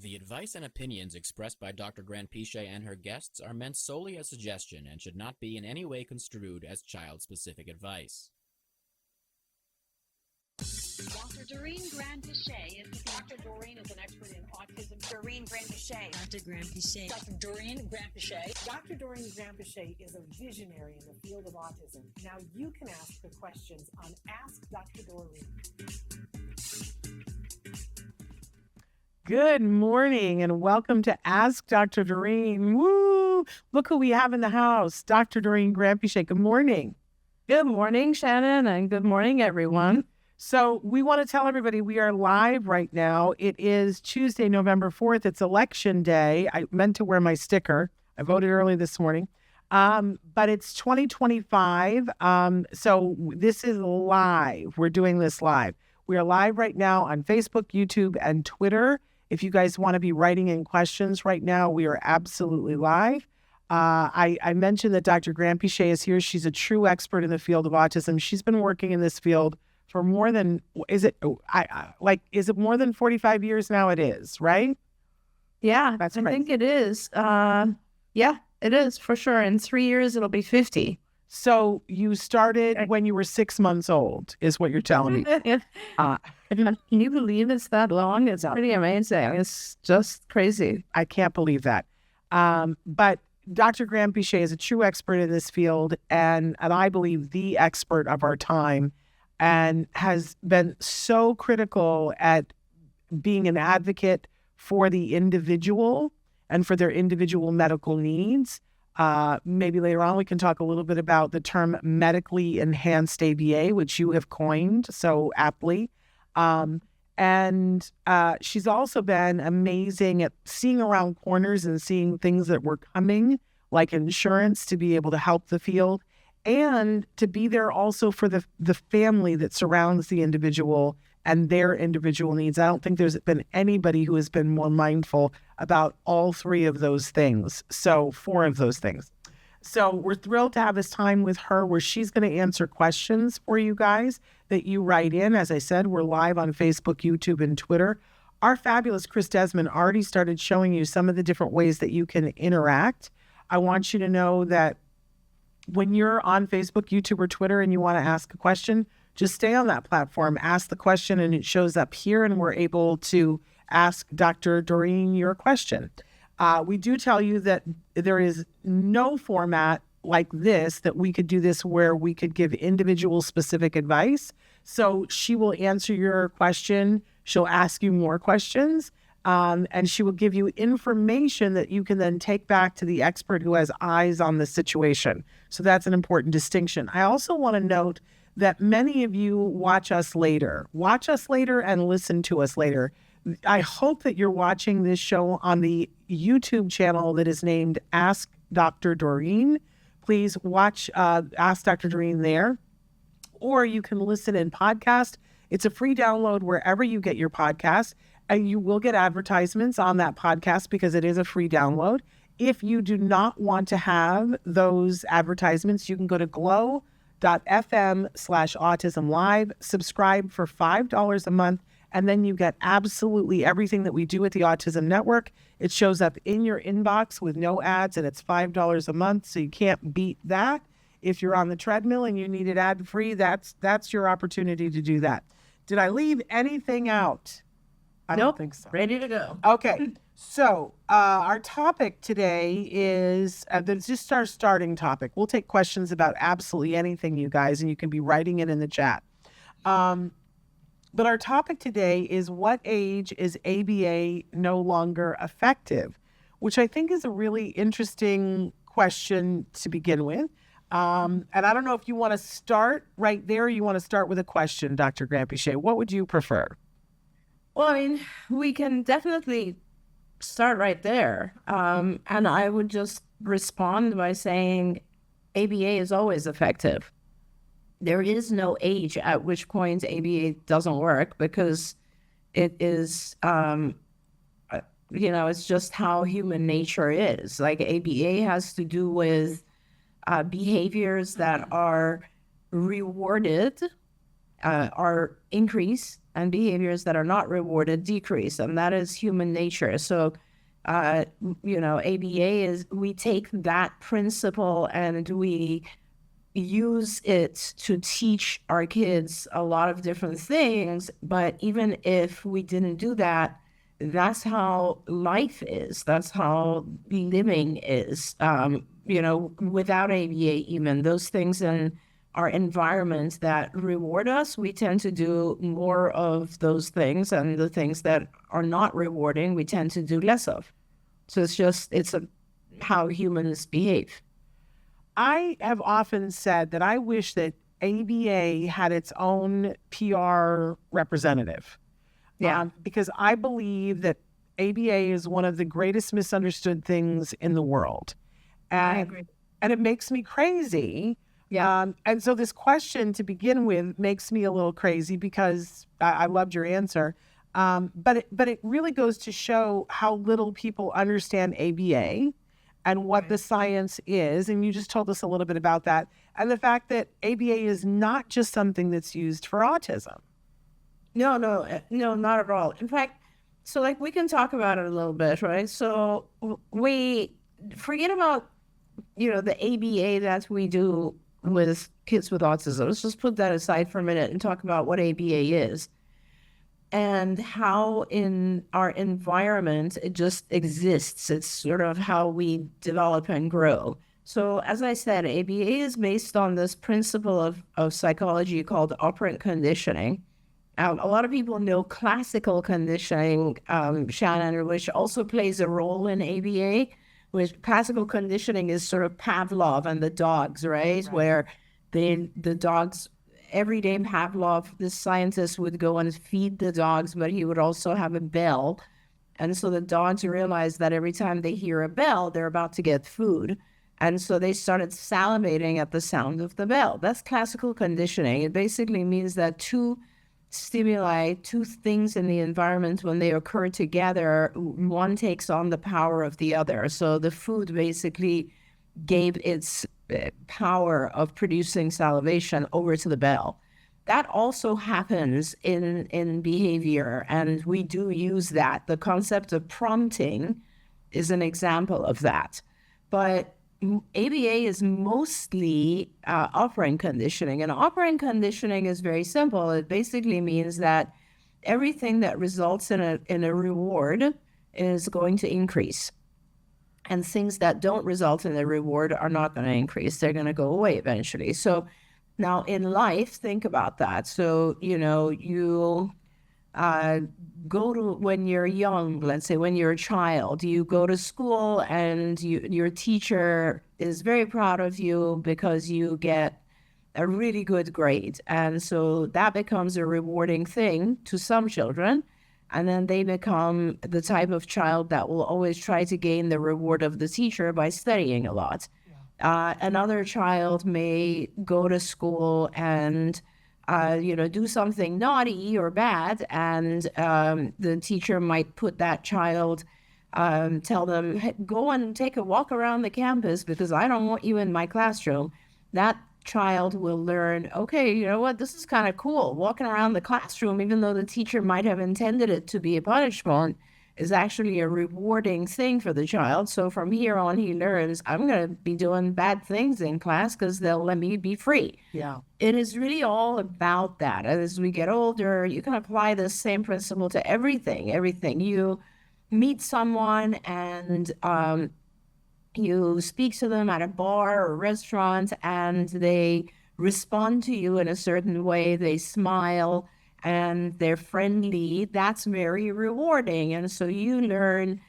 The advice and opinions expressed by Dr. Granpeesheh and her guests are meant solely as suggestion and should not be in any way construed as child-specific advice. Dr. Doreen Granpeesheh is Dr. Doreen is an expert in autism. Doreen Granpeesheh. Dr. Granpeesheh. Dr. Doreen Granpeesheh. Dr. Doreen Granpeesheh is a visionary in the field of autism. Now you can ask the questions on Ask Dr. Doreen. Good morning and welcome to Ask Dr. Doreen. Woo! Look who we have in the house, Dr. Doreen Granpeesheh. Good morning. Good morning, Shannon, and good morning, everyone. So we want to tell everybody we are live right now. It is Tuesday, November 4th. It's election day. I meant to wear my sticker. I voted early this morning. But it's 2025. So this is live. We're doing this live. We are live right now on Facebook, YouTube, and Twitter. If you guys want to be writing in questions right now, we are absolutely live. I mentioned that Dr. Granpeesheh is here. She's a true expert in the field of autism. She's been working in this field for more than, is it more than 45 years now? It is, right? Yeah, That's I crazy. think it is. Yeah, it is for sure. In 3 years, it'll be 50. So you started when you were 6 months old, is what you're telling me. Can you believe it's that long? It's pretty amazing. It's just crazy. I can't believe that. But Dr. Granpeesheh is a true expert in this field, and I believe the expert of our time, and has been so critical at being an advocate for the individual and for their individual medical needs. Maybe later on we can talk a little bit about the term medically enhanced ABA, which you have coined so aptly. And she's also been amazing at seeing around corners and seeing things that were coming, like insurance, to be able to help the field and to be there also for the family that surrounds the individual and their individual needs. I don't think there's been anybody who has been more mindful about all three of those things. So 4 of those things. So we're thrilled to have this time with her where she's going to answer questions for you guys that you write in. As I said, we're live on Facebook, YouTube, and Twitter. Our fabulous Chris Desmond already started showing you some of the different ways that you can interact. I want you to know that when you're on Facebook, YouTube, or Twitter and you want to ask a question, just stay on that platform, ask the question, and it shows up here, and we're able to ask Dr. Doreen your question. We do tell you that there is no format like this that we could do this where we could give individual specific advice. So she will answer your question. She'll ask you more questions. And she will give you information that you can then take back to the expert who has eyes on the situation. So that's an important distinction. I also want to note that many of you watch us later and listen to us later. I hope that you're watching this show on the YouTube channel that is named Ask Dr. Doreen. Please watch Ask Dr. Doreen there. Or you can listen in podcast. It's a free download wherever you get your podcast. And you will get advertisements on that podcast because it is a free download. If you do not want to have those advertisements, you can go to glow.fm/autism live, subscribe for $5 a month, and then you get absolutely everything that we do at the Autism Network. It shows up in your inbox with no ads, and it's $5 a month, so you can't beat that. If you're on the treadmill and you need it ad-free, that's your opportunity to do that. Did I leave anything out? I don't think so. Ready to go. Okay. So our topic today is, this is just our starting topic. We'll take questions about absolutely anything, you guys, and you can be writing it in the chat. But our topic today is, what age is ABA no longer effective? Which I think is a really interesting question to begin with. And I don't know if you want to start right there or you want to start with a question, Dr. Granpeesheh. What would you prefer? Well, I mean, we can definitely start right there. And I would just respond by saying ABA is always effective. There is no age at which point ABA doesn't work, because it is, it's just how human nature is. Like, ABA has to do with behaviors that are rewarded, are increased and behaviors that are not rewarded decrease, and that is human nature. So, ABA is, we take that principle and we use it to teach our kids a lot of different things. But even if we didn't do that, that's how life is. That's how living is. Without ABA, even those things in our environments that reward us, we tend to do more of those things, and the things that are not rewarding, we tend to do less of. So it's how humans behave. I have often said that I wish that ABA had its own PR representative. Yeah. Because I believe that ABA is one of the greatest misunderstood things in the world. I agree. And it makes me crazy. Yeah. And so this question to begin with makes me a little crazy because I loved your answer. But it really goes to show how little people understand ABA and what the science is. And you just told us a little bit about that. And the fact that ABA is not just something that's used for autism. No, not at all. In fact, so we can talk about it a little bit, right? So we forget about, the ABA that we do with kids with autism. Let's just put that aside for a minute and talk about what ABA is and how in our environment it just exists. It's sort of how we develop and grow. So as I said, ABA is based on this principle of psychology called operant conditioning. A lot of people know classical conditioning, Shannon, which also plays a role in ABA, which classical conditioning is sort of Pavlov and the dogs, right? Where the dogs, every day Pavlov, the scientist would go and feed the dogs, but he would also have a bell. And so the dogs realized that every time they hear a bell, they're about to get food. And so they started salivating at the sound of the bell. That's classical conditioning. It basically means that two stimuli, two things in the environment, when they occur together, one takes on the power of the other. So the food basically gave its power of producing salivation over to the bell. That also happens in behavior, and we do use that. The concept of prompting is an example of that. But ABA is mostly operant conditioning, and operant conditioning is very simple. It basically means that everything that results in a reward is going to increase, and things that don't result in a reward are not going to increase. They're going to go away eventually. So now in life, think about that. So you go to, when you're young, let's say when you're a child, you go to school and your teacher is very proud of you because you get a really good grade. And so that becomes a rewarding thing to some children. And then they become the type of child that will always try to gain the reward of the teacher by studying a lot. Another child may go to school and do something naughty or bad, and the teacher might put that child, tell them, hey, go and take a walk around the campus because I don't want you in my classroom. That child will learn, okay, you know what, this is kind of cool. Walking around the classroom, even though the teacher might have intended it to be a punishment, is actually a rewarding thing for the child. So from here on, he learns, I'm going to be doing bad things in class because they'll let me be free. Yeah. It is really all about that. As we get older, you can apply the same principle to everything. You meet someone and you speak to them at a bar or restaurant and they respond to you in a certain way. They smile and they're friendly. That's very rewarding. And so you learn,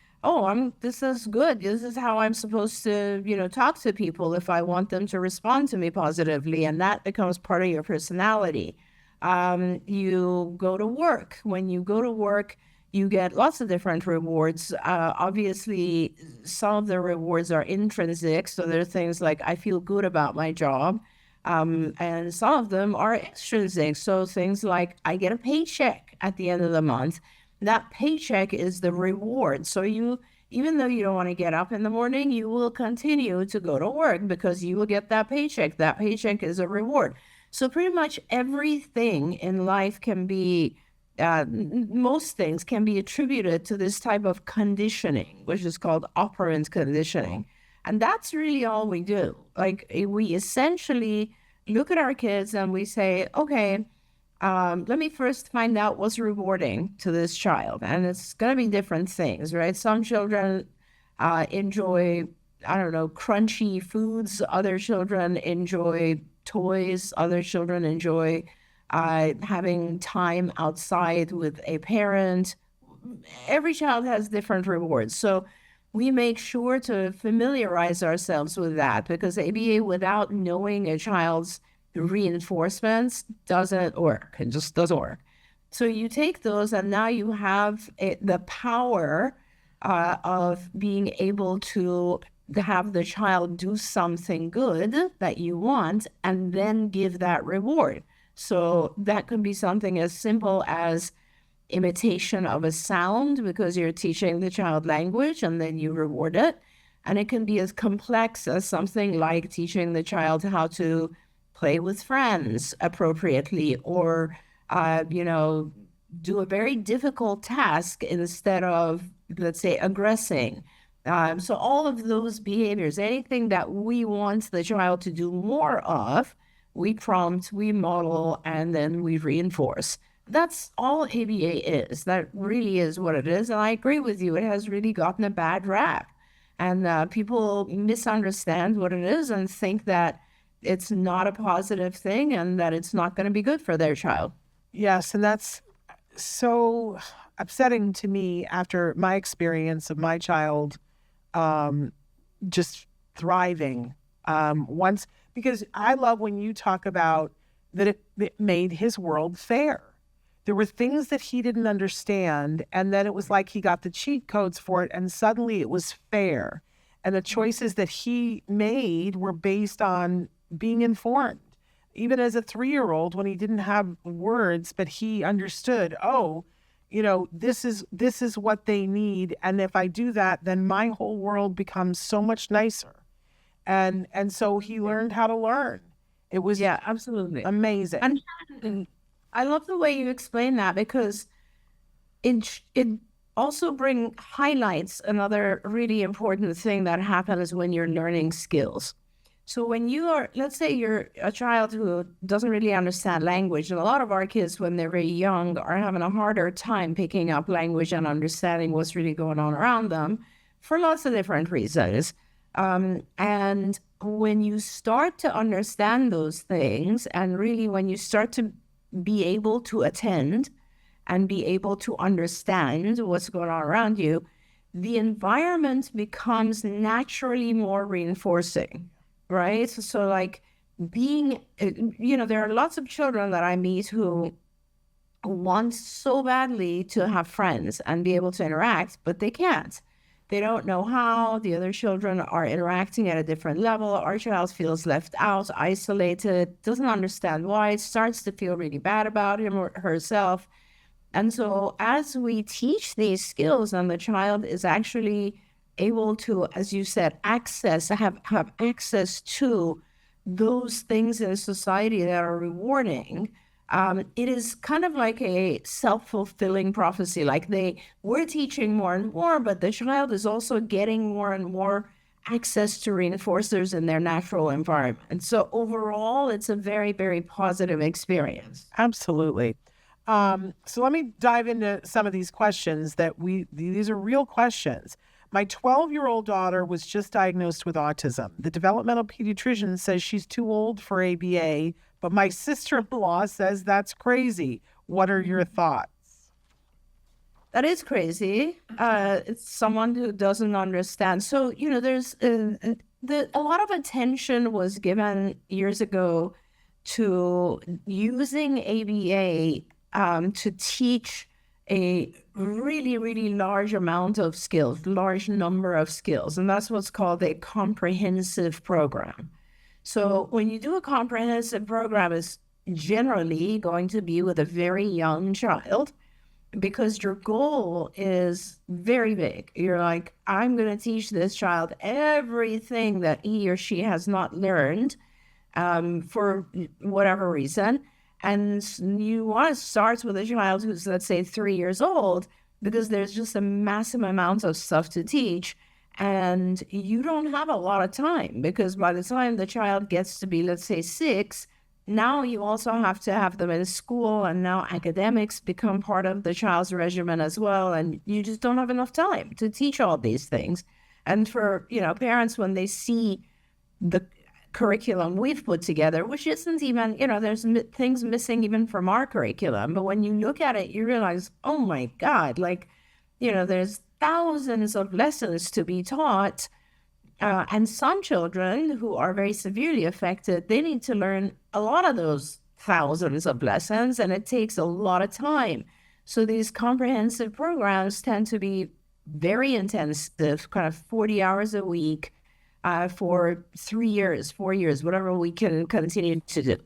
this is good. This is how I'm supposed to, talk to people if I want them to respond to me positively. And that becomes part of your personality. You go to work. When you go to work, you get lots of different rewards. Obviously, some of the rewards are intrinsic. So there are things like, I feel good about my job. And some of them are extrinsic. So things like, I get a paycheck at the end of the month. That paycheck is the reward. So even though you don't want to get up in the morning, you will continue to go to work because you will get that paycheck. That paycheck is a reward. So pretty much everything in life can be most things can be attributed to this type of conditioning, which is called operant conditioning. And that's really all we do. Like, we essentially look at our kids and we say, okay, let me first find out what's rewarding to this child. And it's going to be different things, right? Some children enjoy, I don't know, crunchy foods. Other children enjoy toys. Other children enjoy having time outside with a parent. Every child has different rewards. So we make sure to familiarize ourselves with that, because ABA, without knowing a child's reinforcements, doesn't work. It just doesn't work. So you take those, and now you have the power of being able to have the child do something good that you want and then give that reward. So that could be something as simple as imitation of a sound, because you're teaching the child language and then you reward it. And it can be as complex as something like teaching the child how to play with friends appropriately, or, do a very difficult task instead of, let's say, aggressing. So all of those behaviors, anything that we want the child to do more of, we prompt, we model, and then we reinforce. That's all ABA is. That really is what it is. And I agree with you. It has really gotten a bad rap. And people misunderstand what it is and think that it's not a positive thing and that it's not going to be good for their child. Yes, and that's so upsetting to me after my experience of my child just thriving once, because I love when you talk about that it made his world fair. There were things that he didn't understand, and then it was like he got the cheat codes for it, and suddenly it was fair. And the choices that he made were based on being informed. Even as a 3-year-old, when he didn't have words, but he understood, this is what they need. And if I do that, then my whole world becomes so much nicer. And so he learned how to learn. It was absolutely amazing. And I love the way you explain that, because it also highlights another really important thing that happens when you're learning skills. So when let's say you're a child who doesn't really understand language, and a lot of our kids, when they're very young, are having a harder time picking up language and understanding what's really going on around them for lots of different reasons. And when you start to understand those things, and really when you start to be able to attend and be able to understand what's going on around you, the environment becomes naturally more reinforcing, right? So like there are lots of children that I meet who want so badly to have friends and be able to interact, but they can't. They don't know how. The other children are interacting at a different level. Our child feels left out, isolated, doesn't understand why, starts to feel really bad about him or herself. And so as we teach these skills, and the child is actually able to, as you said, have access to those things in society that are rewarding, it is kind of like a self-fulfilling prophecy. Like we're teaching more and more, but the child is also getting more and more access to reinforcers in their natural environment. So overall, it's a very, very positive experience. Absolutely. So let me dive into some of these questions these are real questions. My 12-year-old daughter was just diagnosed with autism. The developmental pediatrician says she's too old for ABA, but my sister-in-law says that's crazy. What are your thoughts? That is crazy. It's someone who doesn't understand. So, there's a lot of attention was given years ago to using ABA to teach a really, really large amount of skills, large number of skills. And that's what's called a comprehensive program. So when you do a comprehensive program, it's generally going to be with a very young child, because your goal is very big. You're like, I'm going to teach this child everything that he or she has not learned for whatever reason. And you want to start with a child who's, let's say, 3 years old, because there's just a massive amount of stuff to teach. And you don't have a lot of time, because by the time the child gets to be, let's say, 6, now you also have to have them in school, and now academics become part of the child's regimen as well. And you just don't have enough time to teach all these things. And for, parents, when they see the curriculum we've put together, which isn't even, there's things missing even from our curriculum. But when you look at it, you realize, oh my God, there's thousands of lessons to be taught. And some children who are very severely affected, they need to learn a lot of those thousands of lessons, and it takes a lot of time. So these comprehensive programs tend to be very intensive, kind of 40 hours a week for 3 years, 4 years, whatever we can continue to do.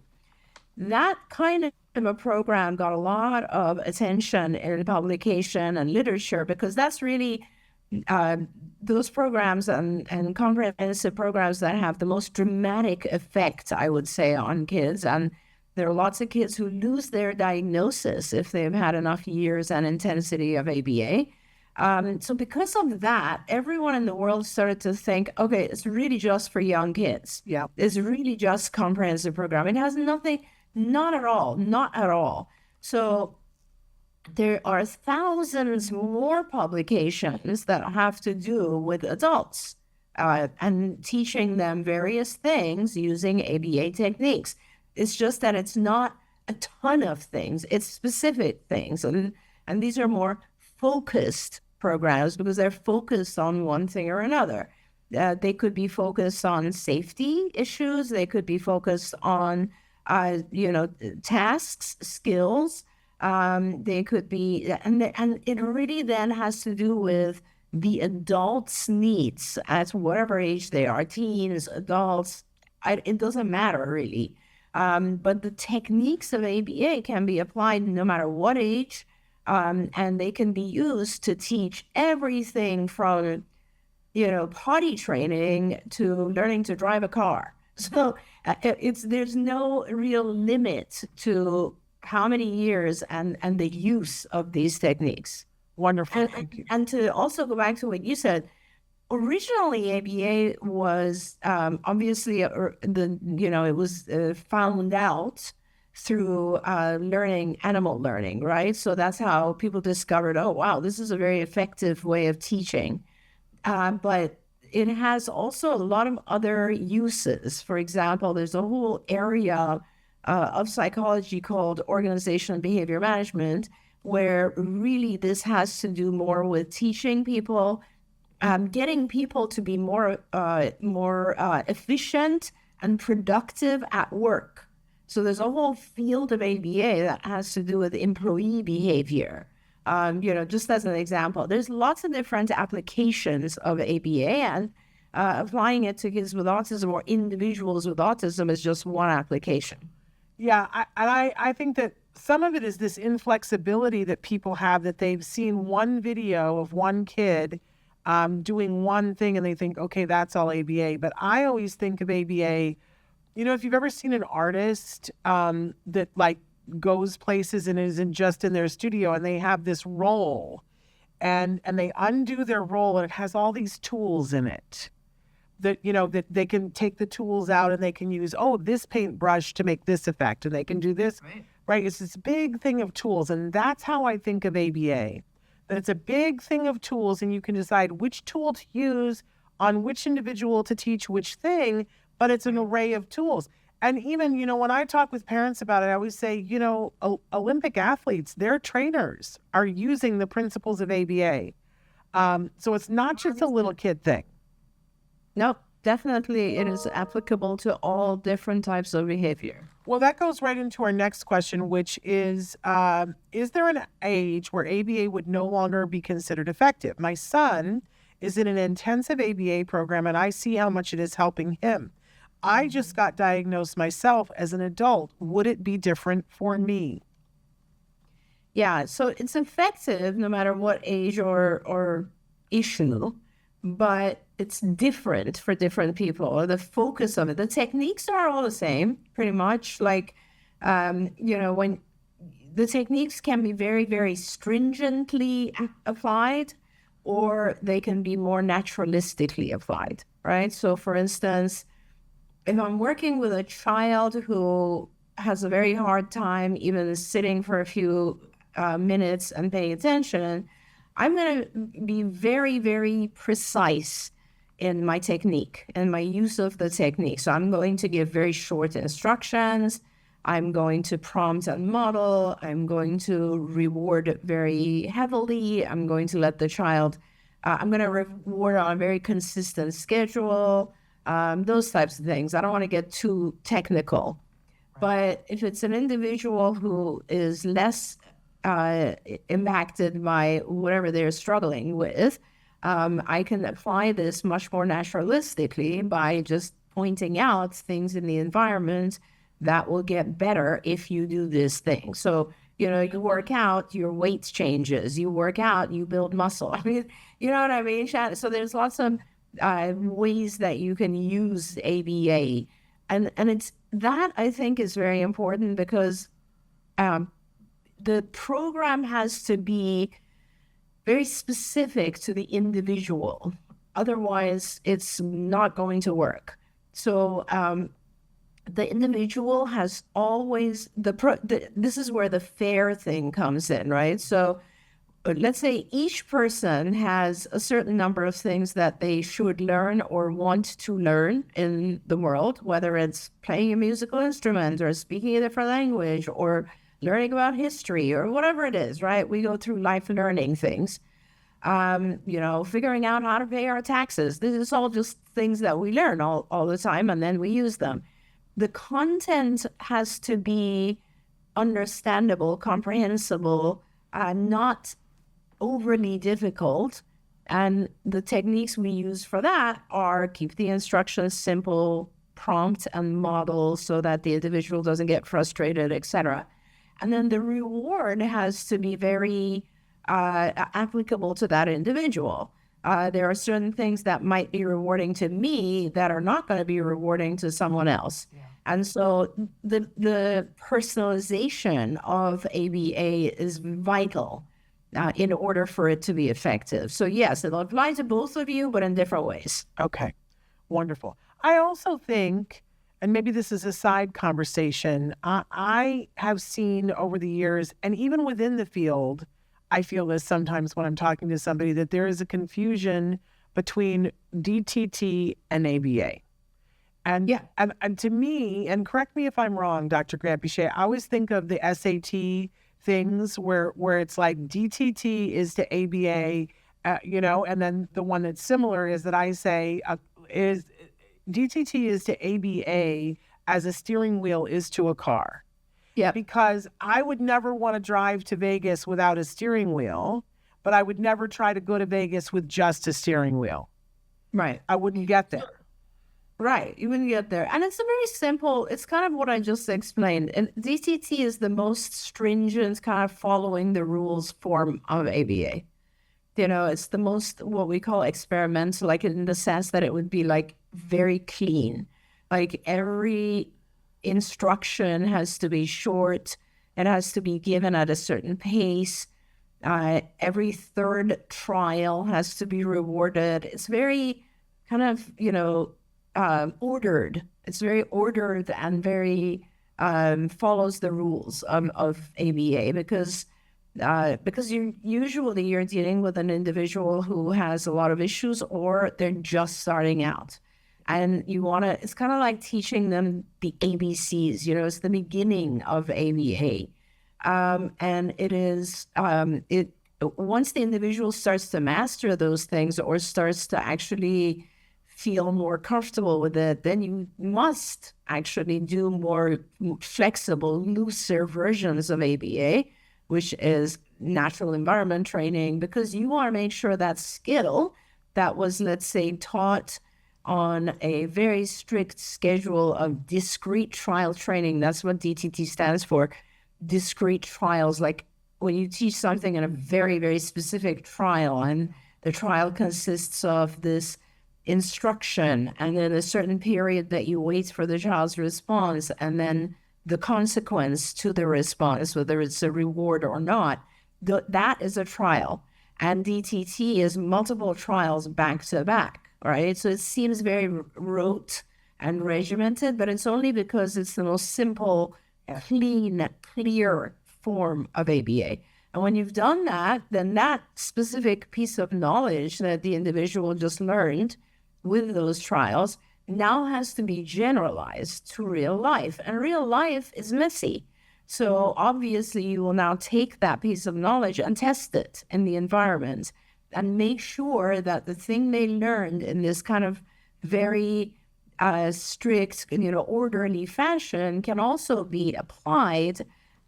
That kind of a program got a lot of attention in publication and literature, because that's really those programs and comprehensive programs that have the most dramatic effect, I would say, on kids. And there are lots of kids who lose their diagnosis if they've had enough years and intensity of ABA. So because of that, everyone in the world started to think, okay, it's really just for young kids. Yeah. It's really just comprehensive program. It has nothing, not at all. So there are thousands more publications that have to do with adults and teaching them various things using ABA techniques. It's just that it's not a ton of things. It's specific things. And these are more focused programs because they're focused on one thing or another. They could be focused on safety issues. They could be focused on, tasks, skills. They could be, and it really then has to do with the adults' needs at whatever age they are, teens, adults. It doesn't matter really. But the techniques of ABA can be applied no matter what age, and they can be used to teach everything from, potty training to learning to drive a car. So there's no real limit to how many years and the use of these techniques. Wonderful. Thank you. And to also go back to what you said, originally ABA was obviously it was found out through animal learning, right? So that's how people discovered, oh wow, this is a very effective way of teaching. But it has also a lot of other uses. For example, there's a whole area of psychology called organizational behavior management, where really this has to do more with teaching people, getting people to be more efficient and productive at work. So there's a whole field of ABA that has to do with employee behavior. Just as an example, there's lots of different applications of ABA, and applying it to kids with autism or individuals with autism is just one application. Yeah, I think that some of it is this inflexibility that people have, that they've seen one video of one kid doing one thing and they think, okay, that's all ABA. But I always think of ABA, if you've ever seen an artist that goes places and isn't just in their studio, and they have this role and they undo their role and it has all these tools in it. That that they can take the tools out and they can use this paintbrush to make this effect, and they can do this, right? It's this big thing of tools, and that's how I think of ABA. That it's a big thing of tools, and you can decide which tool to use on which individual to teach which thing, but it's an array of tools. And even when I talk with parents about it, I always say Olympic athletes, their trainers are using the principles of ABA, so it's not just a little kid thing. No, definitely it is applicable to all different types of behavior. Well, that goes right into our next question, which is there an age where ABA would no longer be considered effective? My son is in an intensive ABA program, and I see how much it is helping him. I just got diagnosed myself as an adult. Would it be different for me? Yeah, so it's effective no matter what age or issue, but it's different for different people, or the focus of it. The techniques are all the same, pretty much. When the techniques can be very, very stringently applied, or they can be more naturalistically applied, right? So, for instance, if I'm working with a child who has a very hard time even sitting for a few minutes and paying attention, I'm going to be very, very precise in my technique and my use of the technique. So I'm going to give very short instructions. I'm going to prompt and model. I'm going to reward very heavily. I'm going to let the child, I'm going to reward on a very consistent schedule, those types of things. I don't want to get too technical. But if it's an individual who is less impacted by whatever they're struggling with, I can apply this much more naturalistically by just pointing out things in the environment that will get better if you do this thing. So, you work out, your weight changes. You work out, you build muscle. I mean, you know what I mean, Shannon? So there's lots of ways that you can use ABA. And it's that I think is very important because the program has to be very specific to the individual. Otherwise, it's not going to work. So the individual has always, this is where the fair thing comes in, right? So let's say each person has a certain number of things that they should learn or want to learn in the world, whether it's playing a musical instrument or speaking a different language or learning about history or whatever it is, right? We go through life learning things, figuring out how to pay our taxes. This is all just things that we learn all the time, and then we use them. The content has to be understandable, comprehensible, not overly difficult. And the techniques we use for that are keep the instructions simple, prompt and model so that the individual doesn't get frustrated, etc. And then the reward has to be very applicable to that individual. There are certain things that might be rewarding to me that are not going to be rewarding to someone else. Yeah. And so the personalization of ABA is vital in order for it to be effective. So yes, it'll apply to both of you, but in different ways. Okay, wonderful. I also think, and maybe this is a side conversation, I have seen over the years, and even within the field, I feel this sometimes when I'm talking to somebody, that there is a confusion between DTT and ABA. And, yeah. and to me, and correct me if I'm wrong, Dr. Granpeesheh, I always think of the SAT things where it's like DTT is to ABA, and then the one that's similar is that I say is DTT is to ABA as a steering wheel is to a car. Yeah. Because I would never want to drive to Vegas without a steering wheel, but I would never try to go to Vegas with just a steering wheel. Right. I wouldn't get there. Right. You wouldn't get there. And it's a very simple, it's kind of what I just explained. And DTT is the most stringent kind of following the rules form of ABA. It's the most what we call experimental, like in the sense that it would be like very clean. Like every instruction has to be short. It has to be given at a certain pace. Every third trial has to be rewarded. It's very kind of, ordered. It's very ordered and very follows the rules of ABA because you're dealing with an individual who has a lot of issues or they're just starting out. And it's kind of like teaching them the ABCs, it's the beginning of ABA. And it is, once the individual starts to master those things or starts to actually feel more comfortable with it, then you must actually do more flexible, looser versions of ABA, which is natural environment training, because you want to make sure that skill that was, let's say, taught on a very strict schedule of discrete trial training. That's what DTT stands for, discrete trials. Like when you teach something in a very, very specific trial, and the trial consists of this instruction and then a certain period that you wait for the child's response, and then the consequence to the response, whether it's a reward or not, that is a trial. And DTT is multiple trials back to back, right? So it seems very rote and regimented, but it's only because it's the most simple, clean, clear form of ABA. And when you've done that, then that specific piece of knowledge that the individual just learned with those trials now has to be generalized to real life. And real life is messy. So obviously you will now take that piece of knowledge and test it in the environment and make sure that the thing they learned in this kind of very strict, orderly fashion can also be applied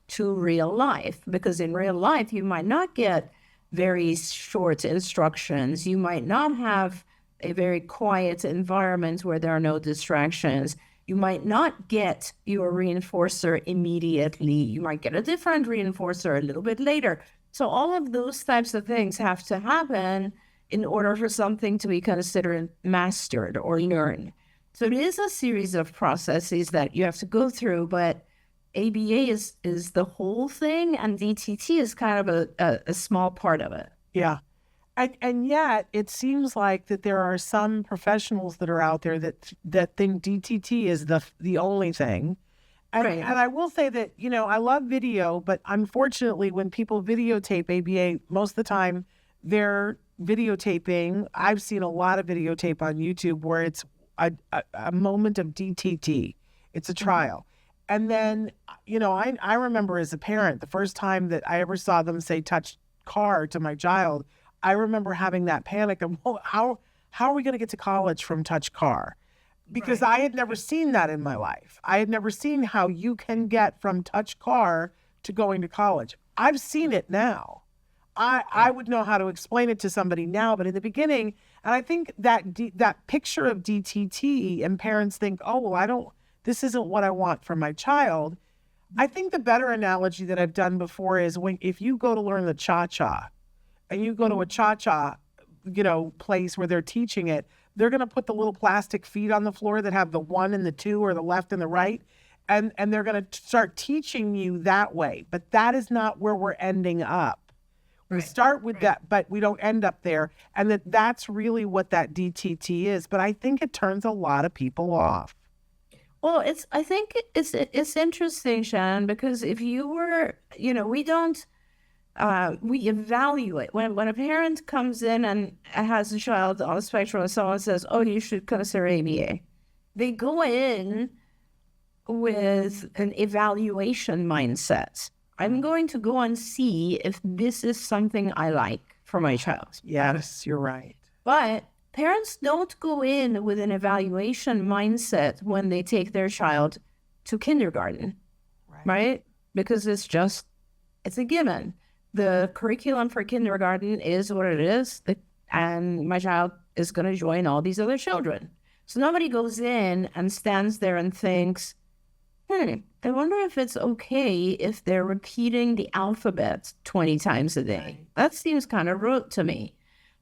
to real life. Because in real life, you might not get very short instructions. You might not have a very quiet environment where there are no distractions. You might not get your reinforcer immediately. You might get a different reinforcer a little bit later. So all of those types of things have to happen in order for something to be considered mastered or learned. So it is a series of processes that you have to go through, but ABA is the whole thing, and DTT is kind of a small part of it. Yeah. And yet it seems like that there are some professionals that are out there that think DTT is the only thing. And, Right. and I will say that, I love video, but unfortunately when people videotape ABA, most of the time they're videotaping. I've seen a lot of videotape on YouTube where it's a moment of DTT. It's a trial. And then, I remember as a parent, the first time that I ever saw them say touch car to my child, I remember having that panic of, how are we going to get to college from touch car? Because I had never seen that in my life. I had never seen how you can get from touch car to going to college. I've seen it now. I would know how to explain it to somebody now, but in the beginning, and I think that picture of DTT and parents think, this isn't what I want for my child. I think the better analogy that I've done before is if you go to learn the cha-cha and you go to a cha-cha, place where they're teaching it, they're going to put the little plastic feet on the floor that have the 1 and the 2 or the left and the right. And they're going to start teaching you that way. But that is not where we're ending up. We start with that, but we don't end up there. And that's really what that DTT is. But I think it turns a lot of people off. Well, I think it's interesting, Shannon, because if you were, we evaluate when a parent comes in and has a child on the spectrum and someone says, you should consider ABA. They go in with an evaluation mindset. I'm going to go and see if this is something I like for my child. Yes, you're right. But parents don't go in with an evaluation mindset when they take their child to kindergarten, right? Because it's a given. The curriculum for kindergarten is what it is, and my child is going to join all these other children. So nobody goes in and stands there and thinks, I wonder if it's okay if they're repeating the alphabet 20 times a day. That seems kind of rote to me.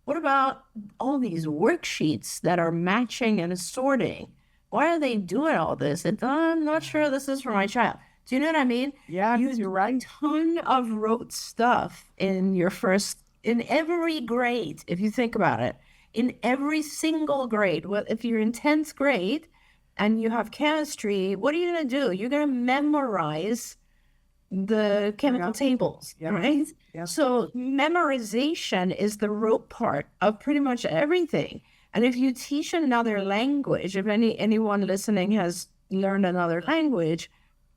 What about all these worksheets that are matching and sorting? Why are they doing all this? I'm not sure this is for my child. Do you know what I mean? Yeah, you're right. A ton of rote stuff in every grade, if you think about it. In every single grade. Well, if you're in 10th grade and you have chemistry, what are you going to do? You're going to memorize the chemical tables, right? Yeah. So memorization is the rote part of pretty much everything. And if you teach another language, if anyone listening has learned another language,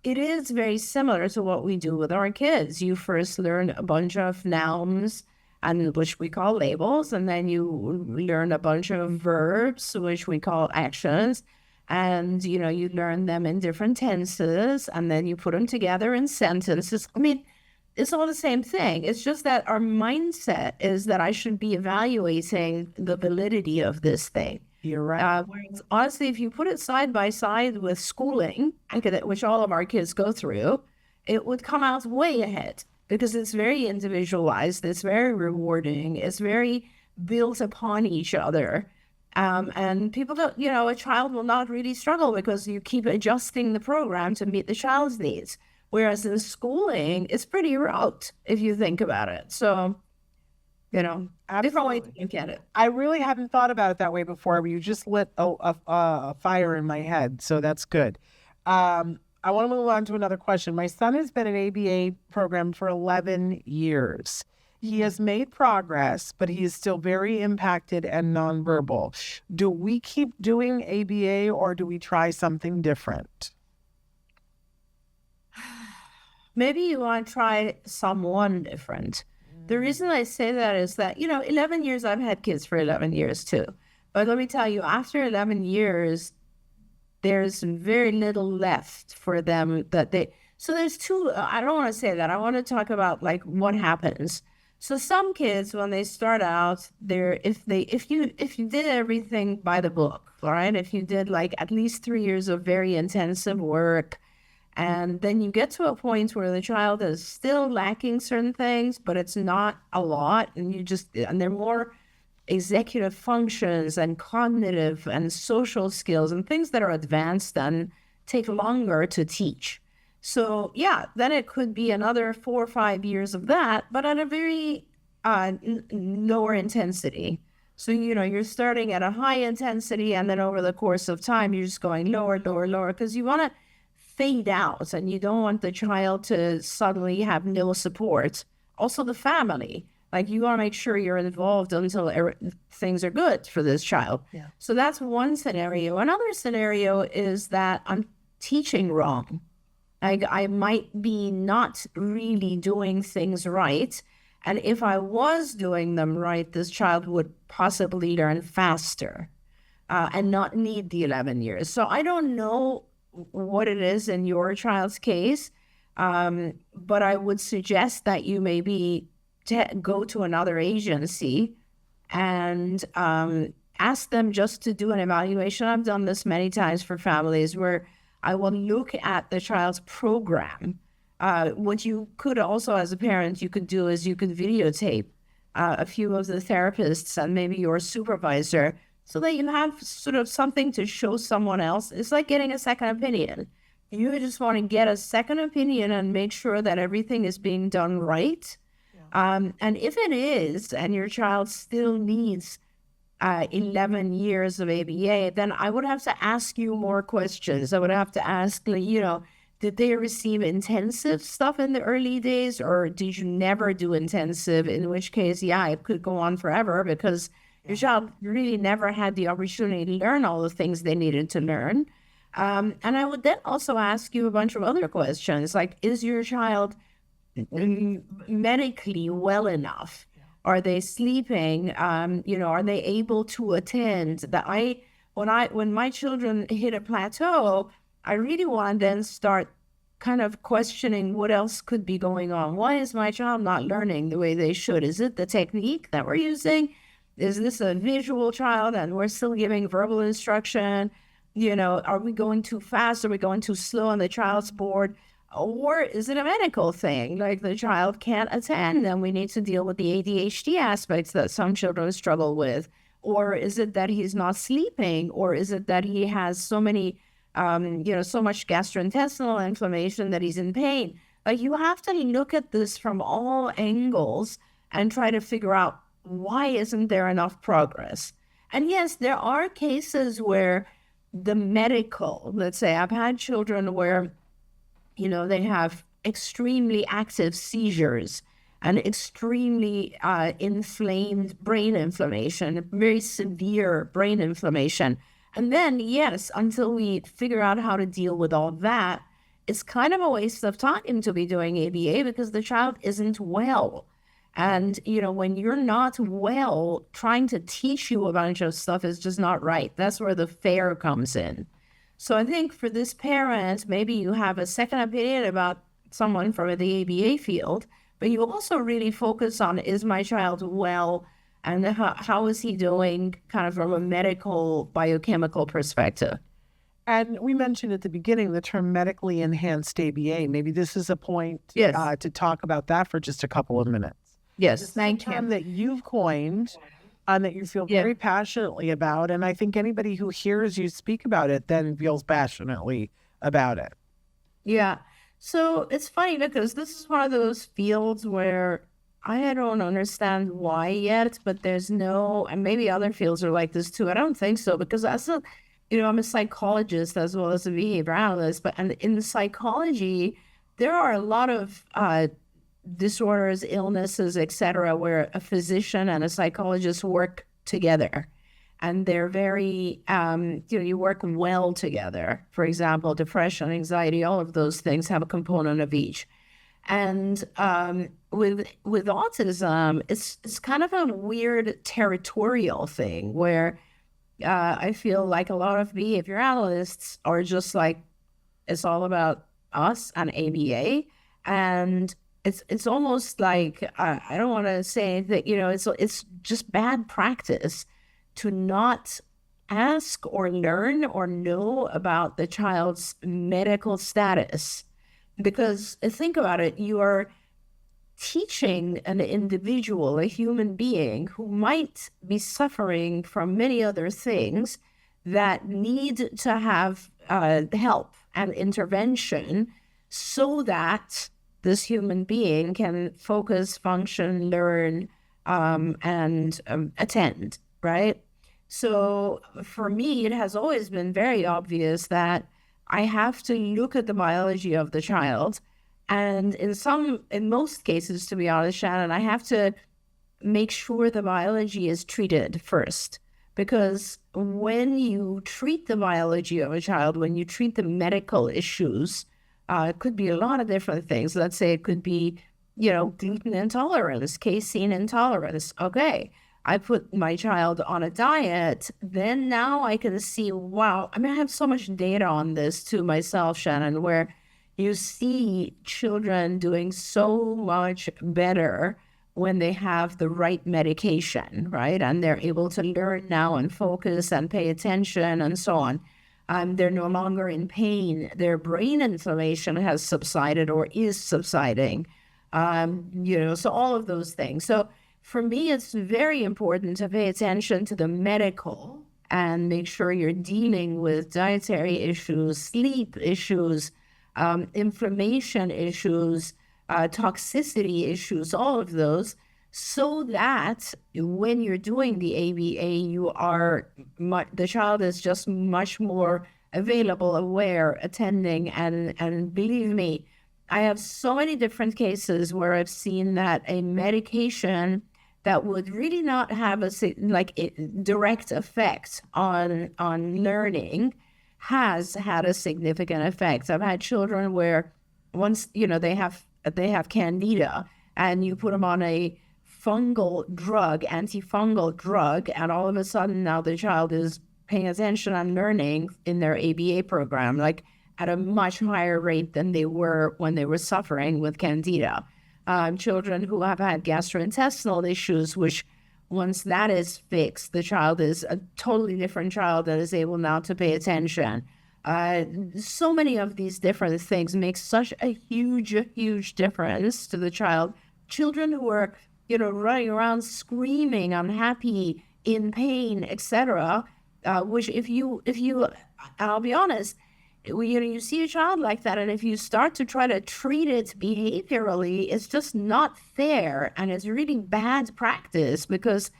it is very similar to what we do with our kids. You first learn a bunch of nouns, and which we call labels, and then you learn a bunch of verbs, which we call actions. And, you learn them in different tenses, and then you put them together in sentences. I mean, it's all the same thing. It's just that our mindset is that I should be evaluating the validity of this thing. You're right. Whereas, honestly, if you put it side by side with schooling, which all of our kids go through, it would come out way ahead because it's very individualized. It's very rewarding. It's very built upon each other. And people don't, a child will not really struggle because you keep adjusting the program to meet the child's needs. Whereas in schooling, it's pretty rote if you think about it. So, different way to look at it. I really hadn't thought about it that way before, but you just lit a fire in my head. So that's good. I want to move on to another question. My son has been in ABA program for 11 years. He has made progress, but he is still very impacted and nonverbal. Do we keep doing ABA or do we try something different? Maybe you want to try someone different. The reason I say that is that, 11 years, I've had kids for 11 years too. But let me tell you, after 11 years, there's very little left for them so there's two, I don't want to say that. I want to talk about like what happens. So some kids, when they start out, if you did everything by the book, all right, if you did like at least 3 years of very intensive work, and then you get to a point where the child is still lacking certain things, but it's not a lot, and they're more executive functions and cognitive and social skills and things that are advanced and take longer to teach. So yeah, then it could be another 4 or 5 years of that, but at a very lower intensity. So, you're starting at a high intensity, and then over the course of time, you're just going lower, lower, lower, because you want to fade out, and you don't want the child to suddenly have no support. Also the family, like you want to make sure you're involved until things are good for this child. Yeah. So that's one scenario. Another scenario is that I'm teaching wrong. I might be not really doing things right. And if I was doing them right, this child would possibly learn faster and not need the 11 years. So I don't know what it is in your child's case, but I would suggest that you maybe go to another agency and ask them just to do an evaluation. I've done this many times for families where I will look at the child's program. What you could also, as a parent, you could do is you could videotape a few of the therapists and maybe your supervisor, so that you have sort of something to show someone else. It's like getting a second opinion. You just want to get a second opinion and make sure that everything is being done right. Yeah. And if it is, and your child still needs 11 years of ABA, then I would have to ask you more questions. I would have to ask, did they receive intensive stuff in the early days, or did you never do intensive? In which case, yeah, it could go on forever because your child really never had the opportunity to learn all the things they needed to learn. And I would then also ask you a bunch of other questions, like, is your child medically well enough? Are they sleeping? Are they able to attend? When my children hit a plateau, I really want to then start kind of questioning what else could be going on. Why is my child not learning the way they should? Is it the technique that we're using? Is this a visual child and we're still giving verbal instruction? Are we going too fast? Are we going too slow on the child's board? Or is it a medical thing? Like the child can't attend and we need to deal with the ADHD aspects that some children struggle with. Or is it that he's not sleeping? Or is it that he has so much gastrointestinal inflammation that he's in pain? Like, you have to look at this from all angles and try to figure out, why isn't there enough progress? And yes, there are cases where the medical, let's say I've had children where, they have extremely active seizures and extremely inflamed brain inflammation, very severe brain inflammation. And then, yes, until we figure out how to deal with all that, it's kind of a waste of time to be doing ABA because the child isn't well. And, when you're not well, trying to teach you a bunch of stuff is just not right. That's where the fear comes in. So I think for this parent, maybe you have a second opinion about someone from the ABA field, but you also really focus on, is my child well? And how is he doing kind of from a medical, biochemical perspective? And we mentioned at the beginning the term medically enhanced ABA. Maybe this is a point to talk about that for just a couple of minutes. Yes, thank you. Term that you've coined, that you feel very passionately about. And I think anybody who hears you speak about it then feels passionately about it. Yeah. So it's funny because this is one of those fields where I don't understand why yet, but there's no, and maybe other fields are like this too. I don't think so, because I'm a psychologist as well as a behavior analyst, but in psychology, there are a lot of disorders, illnesses, etc., where a physician and a psychologist work together, and they're very, you work well together. For example, depression, anxiety, all of those things have a component of each. And with autism, it's kind of a weird territorial thing where I feel like a lot of behavior analysts are just like, it's all about us and ABA, and it's almost like I don't want to say that it's just bad practice to not ask or learn or know about the child's medical status, because think about it, you are teaching an individual, a human being who might be suffering from many other things that need to have help and intervention so that this human being can focus, function, learn, and attend, right? So for me, it has always been very obvious that I have to look at the biology of the child. And in most cases, to be honest, Shannon, I have to make sure the biology is treated first. Because when you treat the biology of a child, when you treat the medical issues, it could be a lot of different things. Let's say it could be, gluten intolerance, casein intolerance. Okay, I put my child on a diet, then now I can see, wow, I have so much data on this to myself, Shannon, where you see children doing so much better when they have the right medication, right? And they're able to learn now and focus and pay attention and so on. They're no longer in pain. Their brain inflammation has subsided or is subsiding. So all of those things. So for me, it's very important to pay attention to the medical and make sure you're dealing with dietary issues, sleep issues, inflammation issues, toxicity issues, all of those, so that when you're doing the ABA, the child is just much more available, aware, attending, and believe me, I have so many different cases where I've seen that a medication that would really not have a direct effect on learning has had a significant effect. I've had children where once they have candida, and you put them on a antifungal drug, and all of a sudden now the child is paying attention and learning in their ABA program, like at a much higher rate than they were when they were suffering with candida. Children who have had gastrointestinal issues, which once that is fixed, the child is a totally different child that is able now to pay attention. So many of these different things make such a huge, huge difference to the child. Children who are, running around screaming, unhappy, in pain, etc., which if you, I'll be honest, you see a child like that, and if you start to try to treat it behaviorally, it's just not fair, and it's really bad practice. Because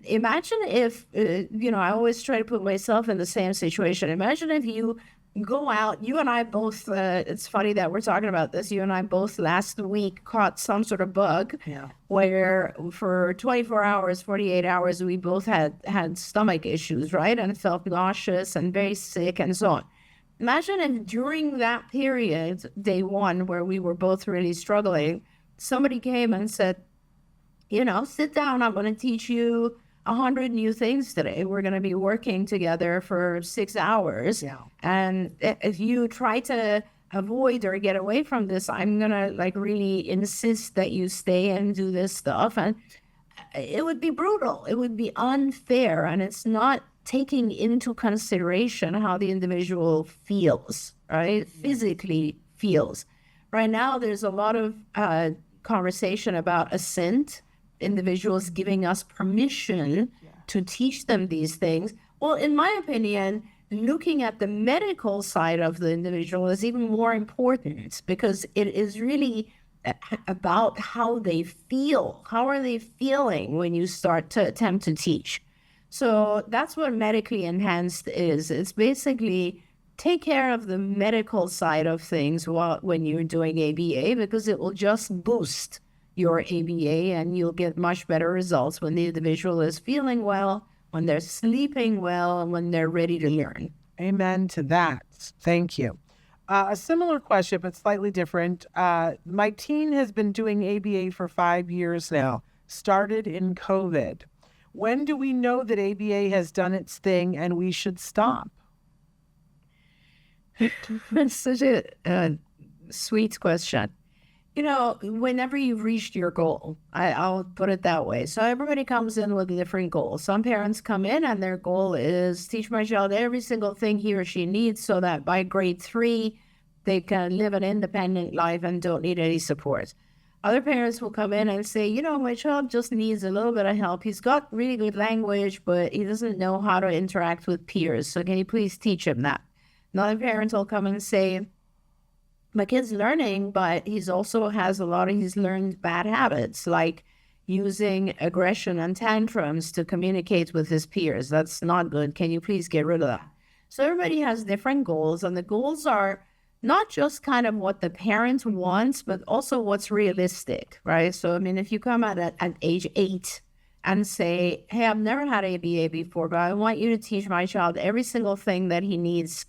imagine if, I always try to put myself in the same situation. Imagine if you go out, you and I both, it's funny that we're talking about this, you and I both last week caught some sort of bug where for 24 hours, 48 hours, we both had stomach issues, right? And felt nauseous and very sick and so on. Imagine if during that period, day one, where we were both really struggling, somebody came and said, sit down, I'm going to teach you 100 new things today. We're going to be working together for 6 hours. Yeah. And if you try to avoid or get away from this, I'm going to really insist that you stay and do this stuff. And it would be brutal. It would be unfair. And it's not taking into consideration how the individual feels, right? Physically feels. Right now, there's a lot of conversation about assent, individuals giving us permission to teach them these things. Well, in my opinion, looking at the medical side of the individual is even more important, because it is really about how they feel. How are they feeling when you start to attempt to teach? So that's what medically enhanced is. It's basically take care of the medical side of things when you're doing ABA, because it will just boost your ABA and you'll get much better results when the individual is feeling well, when they're sleeping well, and when they're ready to learn. Amen to that. Thank you. A similar question, but slightly different. My teen has been doing ABA for 5 years now, started in COVID. When do we know that ABA has done its thing and we should stop? That's such a sweet question. Whenever you've reached your goal, I'll put it that way. So everybody comes in with a different goal. Some parents come in and their goal is teach my child every single thing he or she needs so that by grade 3, they can live an independent life and don't need any support. Other parents will come in and say, my child just needs a little bit of help. He's got really good language, but he doesn't know how to interact with peers. So can you please teach him that? Another parent will come and say, my kid's learning, but he's learned bad habits, like using aggression and tantrums to communicate with his peers. That's not good. Can you please get rid of that? So everybody has different goals, and the goals are not just kind of what the parent wants, but also what's realistic, right? So, if you come at age 8 and say, hey, I've never had ABA before, but I want you to teach my child every single thing that he needs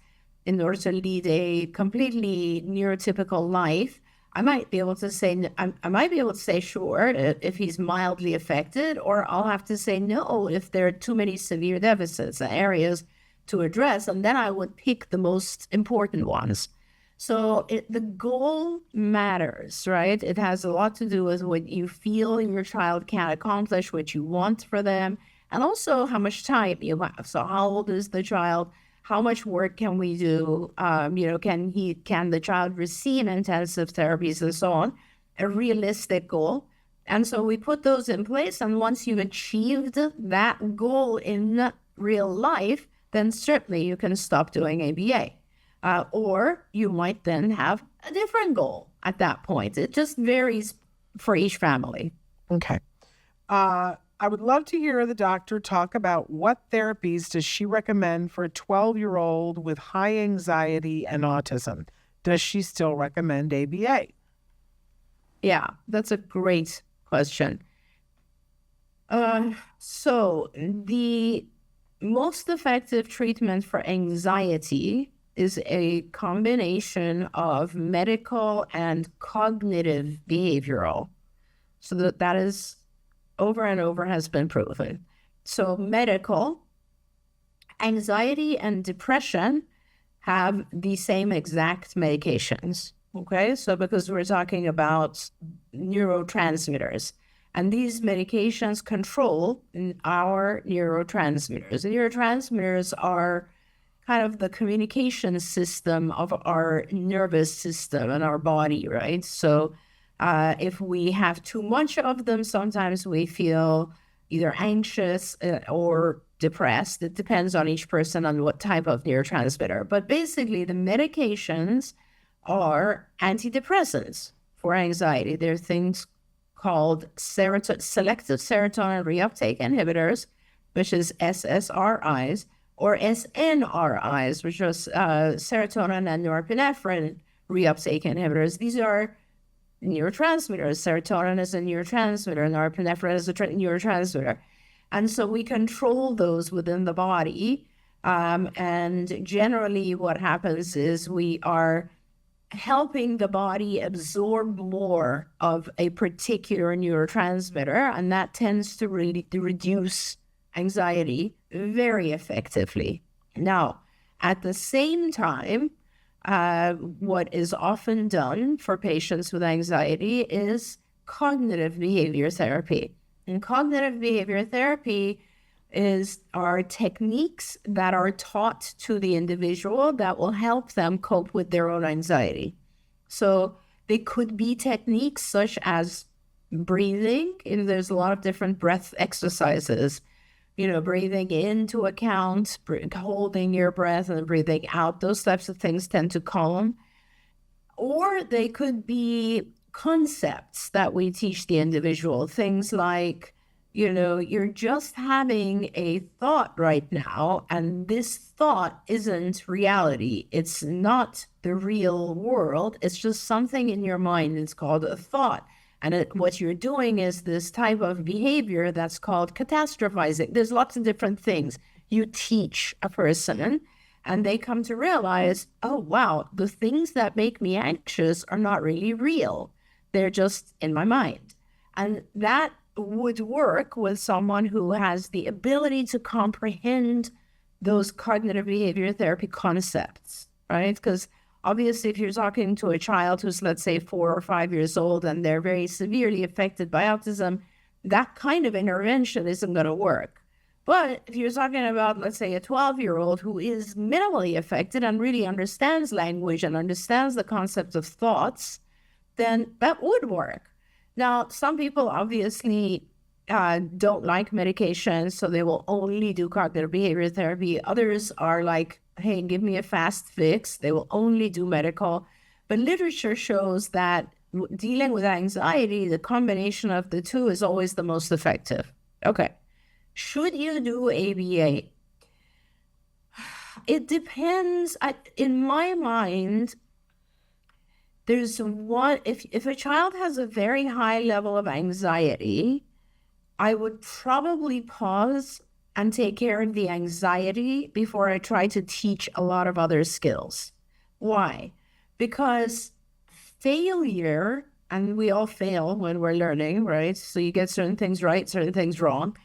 in order to lead a completely neurotypical life, I might be able to say sure if he's mildly affected, or I'll have to say no if there are too many severe deficits and areas to address, and then I would pick the most important ones. So the goal matters, right? It has a lot to do with what you feel your child can accomplish, what you want for them, and also how much time you have. So how old is the child? How much work can we do? Can the child receive intensive therapies and so on? A realistic goal. And so we put those in place. And once you've achieved that goal in real life, then certainly you can stop doing ABA. Or you might then have a different goal at that point. It just varies for each family. Okay. I would love to hear the doctor talk about what therapies does she recommend for a 12-year-old with high anxiety and autism. Does she still recommend ABA? Yeah, that's a great question. So the most effective treatment for anxiety is a combination of medical and cognitive behavioral. So that is over and over has been proven. So medical, anxiety and depression have the same exact medications. Okay, so because we're talking about neurotransmitters, and these medications control our neurotransmitters. The neurotransmitters are kind of the communication system of our nervous system and our body, right? So if we have too much of them, sometimes we feel either anxious or depressed. It depends on each person on what type of neurotransmitter. But basically, the medications are antidepressants for anxiety. There are things called selective serotonin reuptake inhibitors, which is SSRIs, or SNRIs, which are serotonin and norepinephrine reuptake inhibitors. These are neurotransmitters. Serotonin is a neurotransmitter, norepinephrine is a neurotransmitter. And so we control those within the body. And generally what happens is we are helping the body absorb more of a particular neurotransmitter, and that tends to really reduce anxiety very effectively. Now, at the same time, what is often done for patients with anxiety is cognitive behavior therapy. And cognitive behavior therapy are techniques that are taught to the individual that will help them cope with their own anxiety. So they could be techniques such as breathing. There's a lot of different breath exercises. breathing into account, holding your breath and breathing out. Those types of things tend to calm. Or they could be concepts that we teach the individual. Things like, you're just having a thought right now, and this thought isn't reality. It's not the real world. It's just something in your mind. It's called a thought. And what you're doing is this type of behavior that's called catastrophizing. There's lots of different things. You teach a person, and they come to realize, oh, wow, the things that make me anxious are not really real. They're just in my mind. And that would work with someone who has the ability to comprehend those cognitive behavior therapy concepts, right? Because obviously, if you're talking to a child who's, let's say, 4 or 5 years old and they're very severely affected by autism, that kind of intervention isn't going to work. But if you're talking about, let's say, a 12-year-old who is minimally affected and really understands language and understands the concept of thoughts, then that would work. Now, some people obviously don't like medication, so they will only do cognitive behavior therapy. Others are like, hey, give me a fast fix. They will only do medical. But literature shows that dealing with anxiety, the combination of the two is always the most effective. Okay. Should you do ABA? It depends. In my mind, there's one, if a child has a very high level of anxiety, I would probably pause and take care of the anxiety before I try to teach a lot of other skills. Why? Because failure, and we all fail when we're learning, right? So you get certain things right, certain things wrong.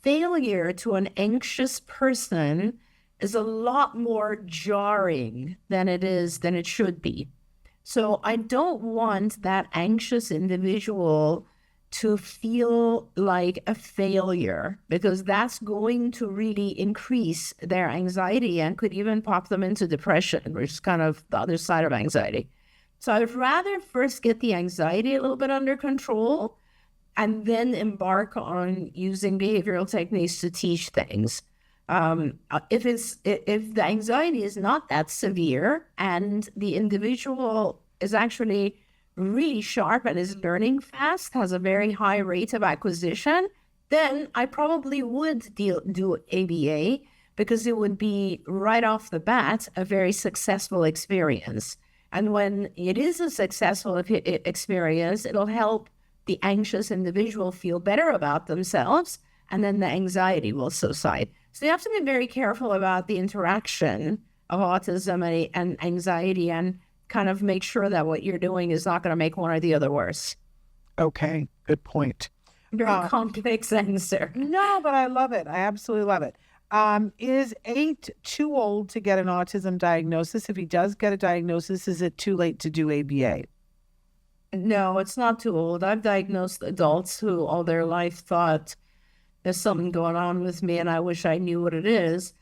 Failure to an anxious person is a lot more jarring than it should be. So I don't want that anxious individual to feel like a failure, because that's going to really increase their anxiety and could even pop them into depression, which is kind of the other side of anxiety. So I'd rather first get the anxiety a little bit under control and then embark on using behavioral techniques to teach things. If the anxiety is not that severe and the individual is actually really sharp and is learning fast, has a very high rate of acquisition, then I probably would do ABA, because it would be right off the bat a very successful experience. And when it is a successful experience, it'll help the anxious individual feel better about themselves, and then the anxiety will subside. So you have to be very careful about the interaction of autism and anxiety, and kind of make sure that what you're doing is not going to make one or the other worse. Okay, good point. Very complex answer. No, but I love it. I absolutely love it. Is 8 too old to get an autism diagnosis? If he does get a diagnosis, is it too late to do ABA? No, it's not too old. I've diagnosed adults who all their life thought there's something going on with me and I wish I knew what it is.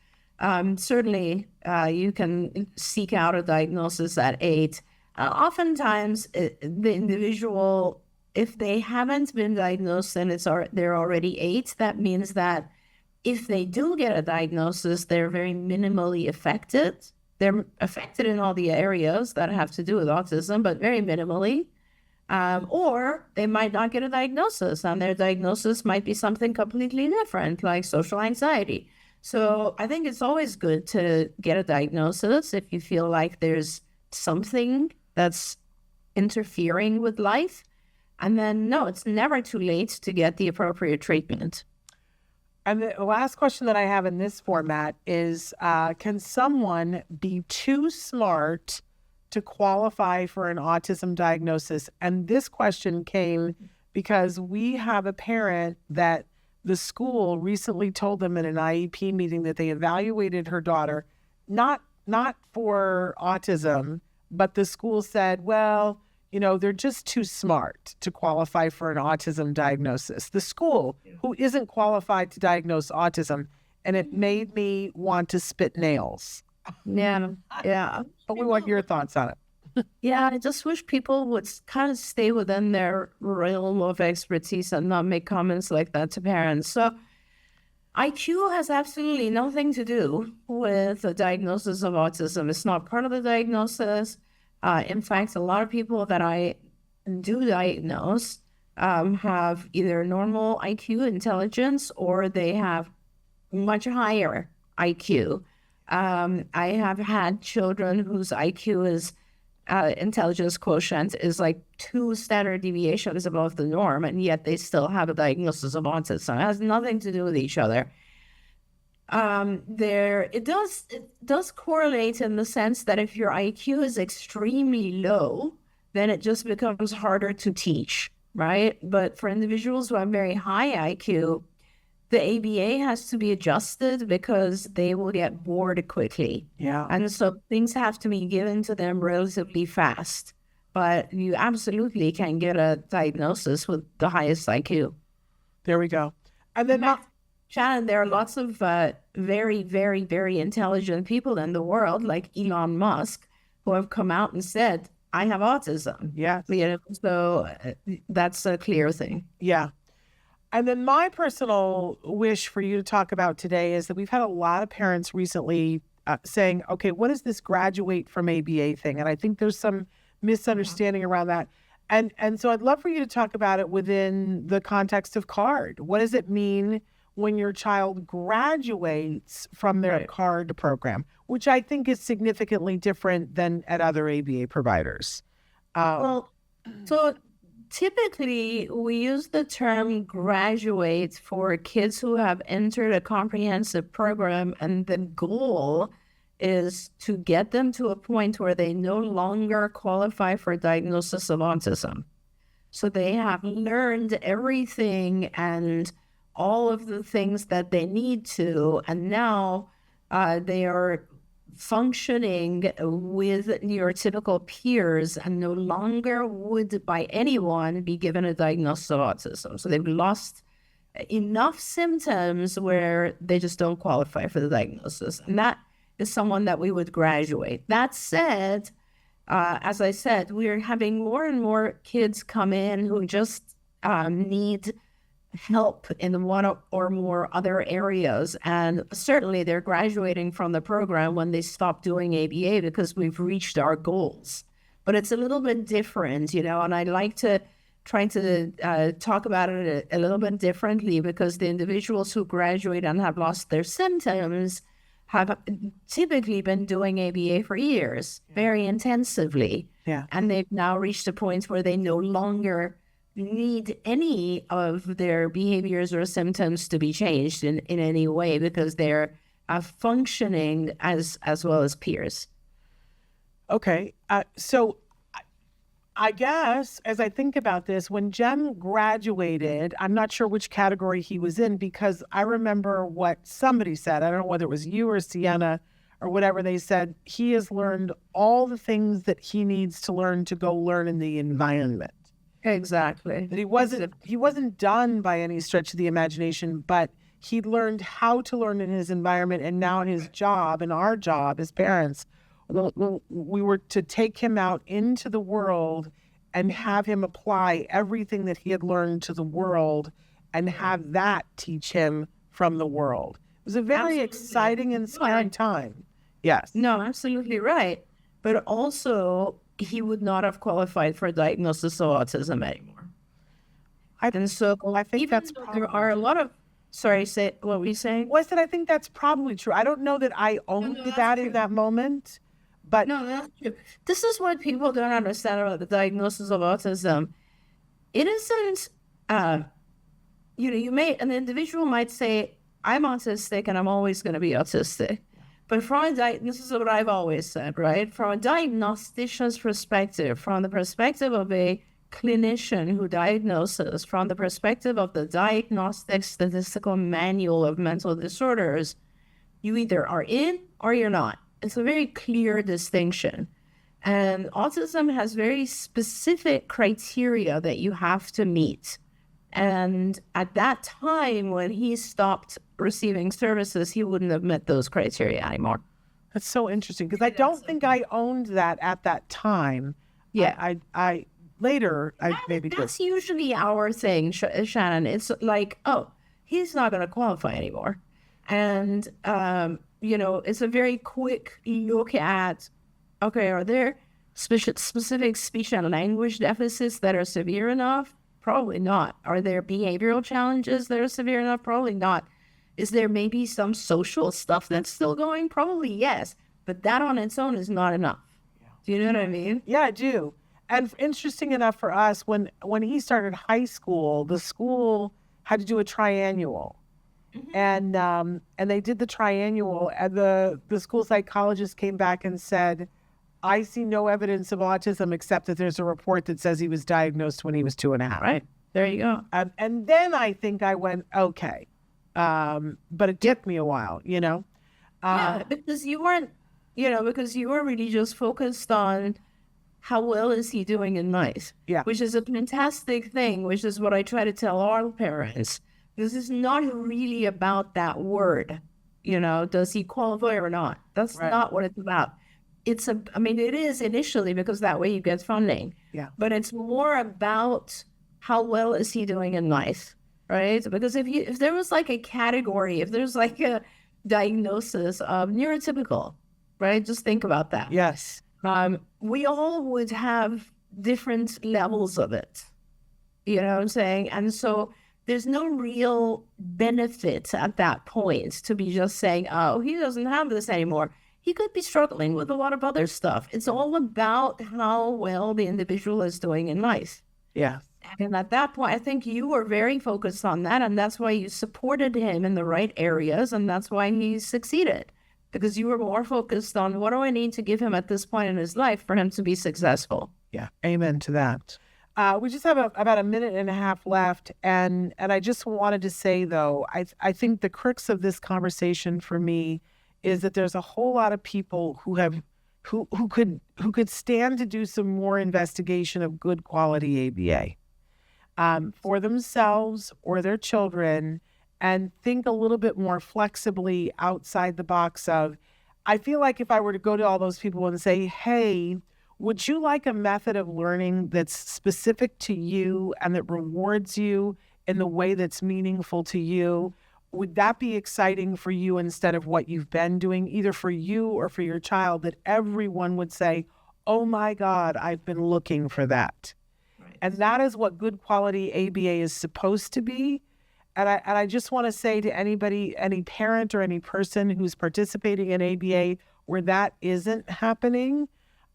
Certainly, you can seek out a diagnosis at 8. Oftentimes, the individual, if they haven't been diagnosed and they're already 8, that means that if they do get a diagnosis, they're very minimally affected. They're affected in all the areas that have to do with autism, but very minimally. Or they might not get a diagnosis, and their diagnosis might be something completely different, like social anxiety. So I think it's always good to get a diagnosis if you feel like there's something that's interfering with life. And then, no, it's never too late to get the appropriate treatment. And the last question that I have in this format is, can someone be too smart to qualify for an autism diagnosis? And this question came because we have a parent that the school recently told them in an IEP meeting that they evaluated her daughter, not for autism, but the school said, well, they're just too smart to qualify for an autism diagnosis. The school, who isn't qualified to diagnose autism, and it made me want to spit nails. Yeah. But we want your thoughts on it. Yeah, I just wish people would kind of stay within their realm of expertise and not make comments like that to parents. So IQ has absolutely nothing to do with the diagnosis of autism. It's not part of the diagnosis. In fact, a lot of people that I do diagnose have either normal IQ intelligence or they have much higher IQ. I have had children whose IQ is intelligence quotient is like 2 standard deviations above the norm, and yet they still have a diagnosis of autism. It has nothing to do with each other. It does correlate in the sense that if your IQ is extremely low, then it just becomes harder to teach, right? But for individuals who have very high IQ, the ABA has to be adjusted because they will get bored quickly. Yeah. And so things have to be given to them relatively fast. But you absolutely can get a diagnosis with the highest IQ. There we go. And then Shannon, there are lots of very, very, very intelligent people in the world, like Elon Musk, who have come out and said, I have autism. Yeah. So that's a clear thing. Yeah. And then my personal wish for you to talk about today is that we've had a lot of parents recently saying, okay, what is this graduate from ABA thing? And I think there's some misunderstanding around that. And so I'd love for you to talk about it within the context of CARD. What does it mean when your child graduates from their CARD program, which I think is significantly different than at other ABA providers? So typically, we use the term graduate for kids who have entered a comprehensive program, and the goal is to get them to a point where they no longer qualify for a diagnosis of autism. So they have learned everything and all of the things that they need to, and now they are functioning with neurotypical peers and no longer would by anyone be given a diagnosis of autism. So they've lost enough symptoms where they just don't qualify for the diagnosis. And that is someone that we would graduate. That said, as I said, we're having more and more kids come in who just need help in one or more other areas. And certainly they're graduating from the program when they stop doing ABA because we've reached our goals. But it's a little bit different, and I like to try to talk about it a little bit differently because the individuals who graduate and have lost their symptoms have typically been doing ABA for years, very intensively. Yeah. And they've now reached a point where they no longer need any of their behaviors or symptoms to be changed in any way because they're functioning as well as peers. Okay. So I guess as I think about this, when Jem graduated, I'm not sure which category he was in because I remember what somebody said. I don't know whether it was you or Sienna or whatever. They said he has learned all the things that he needs to learn to go learn in the environment. Exactly. That he wasn't done by any stretch of the imagination, but he learned how to learn in his environment, and now his job and our job as parents, we were to take him out into the world and have him apply everything that he had learned to the world and have that teach him from the world. It was a very exciting and inspiring time. Yes. No, absolutely right. But also, he would not have qualified for a diagnosis of autism anymore. I think that's there are a lot of. Sorry, say what were you saying? Was that I think that's probably true. I don't know that I owned that in that moment, but no, that's true. This is what people don't understand about the diagnosis of autism. It isn't. An individual might say, "I'm autistic and I'm always going to be autistic." But this is what I've always said, right? From a diagnostician's perspective, from the perspective of a clinician who diagnoses, from the perspective of the Diagnostic Statistical Manual of Mental Disorders, you either are in or you're not. It's a very clear distinction. And autism has very specific criteria that you have to meet. And at that time, when he stopped receiving services, he wouldn't have met those criteria anymore. That's so interesting because I don't think I owned that at that time. Yeah. I maybe that's usually our thing, Shannon. It's like, oh, he's not going to qualify anymore. And, it's a very quick look at, okay, are there specific speech and language deficits that are severe enough? Probably not. Are there behavioral challenges that are severe enough? Probably not. Is there maybe some social stuff that's still going? Probably yes. But that on its own is not enough. Do you know what I mean? Yeah, I do. And interesting enough for us, when he started high school, the school had to do a triannual. And they did the triannual, and the school psychologist came back and said, I see no evidence of autism except that there's a report that says he was diagnosed when he was 2.5. Right. There you go. And then I think I went, okay. But it took me a while, Yeah, because you weren't, because you were really just focused on how well is he doing in life. Yeah. Which is a fantastic thing, which is what I try to tell all parents. This is not really about that word, does he qualify or not? That's not what it's about. It is initially because that way you get funding. Yeah. But it's more about how well is he doing in life, right? Because if there was like a category, if there's like a diagnosis of neurotypical, right? Just think about that. Yes. We all would have different levels of it. You know what I'm saying? And so there's no real benefit at that point to be just saying, oh, he doesn't have this anymore. He could be struggling with a lot of other stuff. It's all about how well the individual is doing in life. Yeah. And at that point, I think you were very focused on that. And that's why you supported him in the right areas. And that's why he succeeded. Because you were more focused on what do I need to give him at this point in his life for him to be successful. Yeah. Amen to that. We just have about a minute and a half left. And I just wanted to say, though, I think the crux of this conversation for me is that there's a whole lot of people who could stand to do some more investigation of good quality ABA for themselves or their children, and think a little bit more flexibly outside the box of, I feel like if I were to go to all those people and say, hey, would you like a method of learning that's specific to you and that rewards you in the way that's meaningful to you? Would that be exciting for you instead of what you've been doing, either for you or for your child, that everyone would say, oh my God, I've been looking for that. Right. And that is what good quality ABA is supposed to be. And I just want to say to anybody, any parent or any person who's participating in ABA where that isn't happening,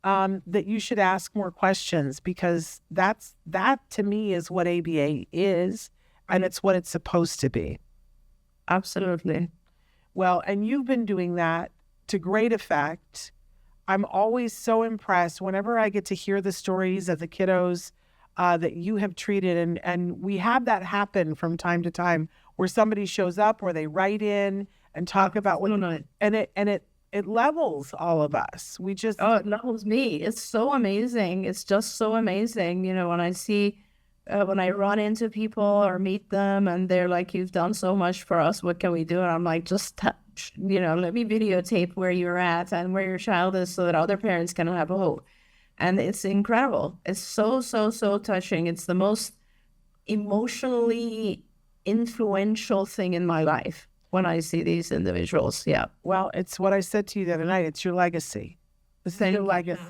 that you should ask more questions, because that to me is what ABA is, and it's what it's supposed to be. Absolutely. Well, and you've been doing that to great effect. I'm always so impressed whenever I get to hear the stories of the kiddos that you have treated. And we have that happen from time to time where somebody shows up or they write in and talk about what, and it levels all of us. It levels me. It's so amazing. It's just so amazing. When I see, when I run into people or meet them and they're like, you've done so much for us, what can we do? And I'm like, just touch, let me videotape where you're at and where your child is so that other parents can have a hope. And it's incredible. It's so, so, so touching. It's the most emotionally influential thing in my life when I see these individuals. Yeah. Well, it's what I said to you the other night. It's your legacy. It's your legacy.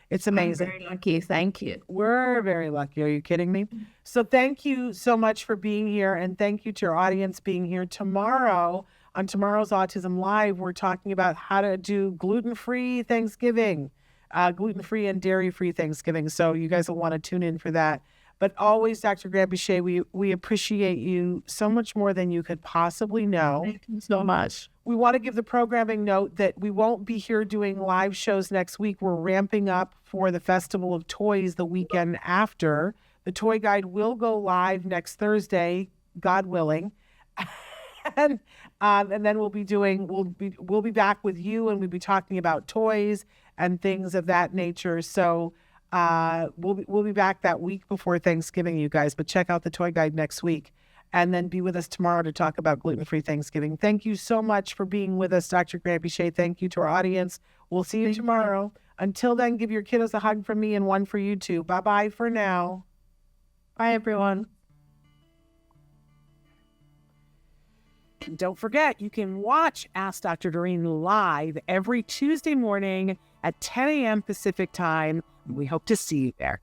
It's amazing. I'm very lucky. Thank you. We're very lucky. Are you kidding me? So thank you so much for being here. And thank you to your audience being here. Tomorrow, on tomorrow's Autism Live, we're talking about how to do gluten-free Thanksgiving, gluten-free and dairy-free Thanksgiving. So you guys will want to tune in for that. But always, Dr. Granpeesheh, we appreciate you so much more than you could possibly know. Thank you so much. We want to give the programming note that we won't be here doing live shows next week. We're ramping up for the Festival of Toys the weekend after. The toy guide will go live next Thursday, God willing. And then we'll be back with you, and we'll be talking about toys and things of that nature. So we'll be back that week before Thanksgiving, you guys, but check out the toy guide next week, and then be with us tomorrow to talk about gluten-free Thanksgiving. Thank you so much for being with us, Dr. Granpeesheh. Thank you to our audience. We'll see you tomorrow. Until then, give your kiddos a hug from me and one for you too. Bye-bye for now. Bye, everyone. Don't forget, you can watch Ask Dr. Doreen live every Tuesday morning at 10 a.m. Pacific time. We hope to see you there.